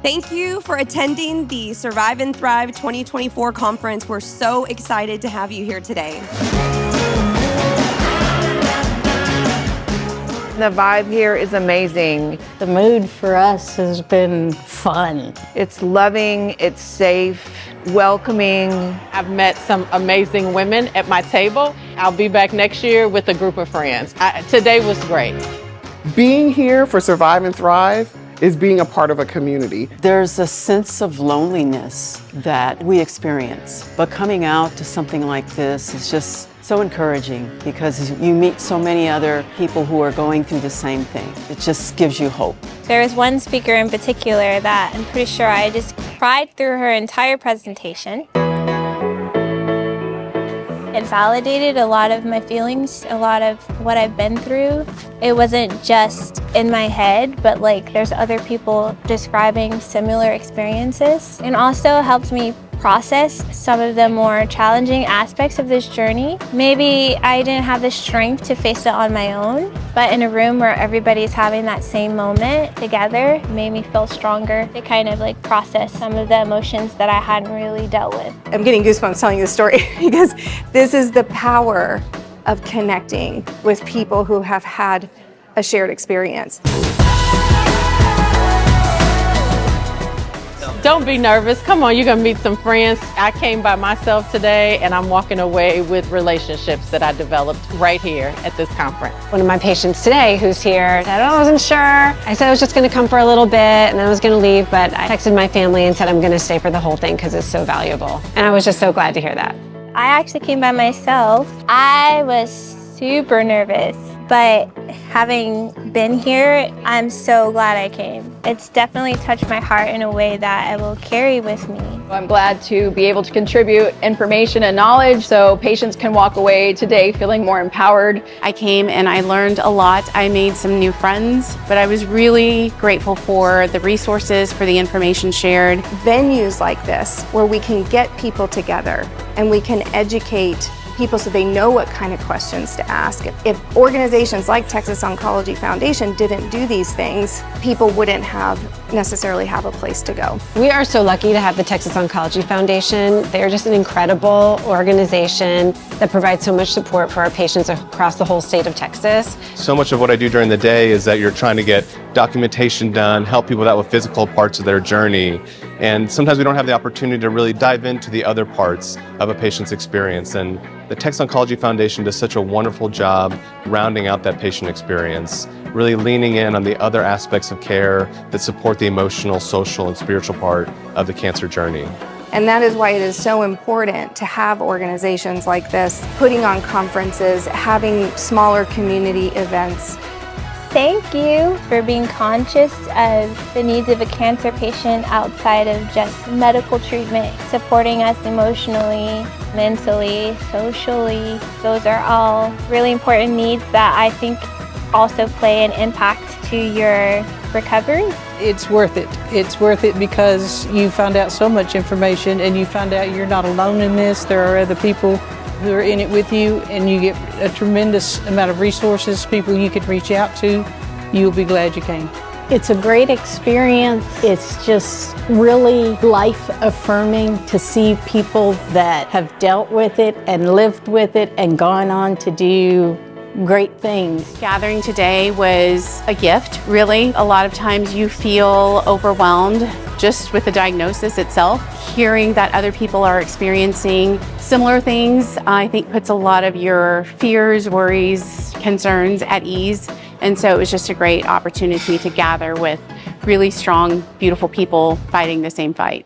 Thank you for attending the Survive and Thrive 2024 conference. We're so excited to have you here today. The vibe here is amazing. The mood for us has been fun. It's loving, it's safe, welcoming. I've met some amazing women at my table. I'll be back next year with a group of friends. Today was great. Being here for Survive and Thrive is being a part of a community. There's a sense of loneliness that we experience, but coming out to something like this is just so encouraging because you meet so many other people who are going through the same thing. It just gives you hope. There was one speaker in particular that I'm pretty sure I just cried through her entire presentation. It validated a lot of my feelings, a lot of what I've been through. It wasn't just in my head, but like there's other people describing similar experiences, and also helped me process some of the more challenging aspects of this journey. Maybe I didn't have the strength to face it on my own, but in a room where everybody's having that same moment together made me feel stronger to kind of like process some of the emotions that I hadn't really dealt with. I'm getting goosebumps telling you the story because this is the power of connecting with people who have had a shared experience. Don't be nervous. Come on, you're gonna meet some friends. I came by myself today and I'm walking away with relationships that I developed right here at this conference. One of my patients today who's here said, I wasn't sure. I said I was just gonna come for a little bit and then I was gonna leave, but I texted my family and said I'm gonna stay for the whole thing because it's so valuable. And I was just so glad to hear that. I actually came by myself. I was super nervous, but having been here, I'm so glad I came. It's definitely touched my heart in a way that I will carry with me. I'm glad to be able to contribute information and knowledge so patients can walk away today feeling more empowered. I came and I learned a lot. I made some new friends, but I was really grateful for the resources, for the information shared. Venues like this where we can get people together and we can educate people so they know what kind of questions to ask. If organizations like Texas Oncology Foundation didn't do these things, people wouldn't necessarily have a place to go. We are so lucky to have the Texas Oncology Foundation. They're just an incredible organization that provides so much support for our patients across the whole state of Texas. So much of what I do during the day is that you're trying to get documentation done, help people out with physical parts of their journey. And sometimes we don't have the opportunity to really dive into the other parts of a patient's experience. And the Texas Oncology Foundation does such a wonderful job rounding out that patient experience, really leaning in on the other aspects of care that support the emotional, social, and spiritual part of the cancer journey. And that is why it is so important to have organizations like this, putting on conferences, having smaller community events. Thank you for being conscious of the needs of a cancer patient outside of just medical treatment, supporting us emotionally, mentally, socially. Those are all really important needs that I think also play an impact to your recovery. It's worth it. It's worth it because you find out so much information and you find out you're not alone in this. There are other people who are in it with you and you get a tremendous amount of resources, people you could reach out to. You'll be glad you came. It's a great experience. It's just really life-affirming to see people that have dealt with it and lived with it and gone on to do great things. Gathering today was a gift, really. A lot of times you feel overwhelmed just with the diagnosis itself. Hearing that other people are experiencing similar things, I think puts a lot of your fears, worries, concerns at ease. And so it was just a great opportunity to gather with really strong, beautiful people fighting the same fight.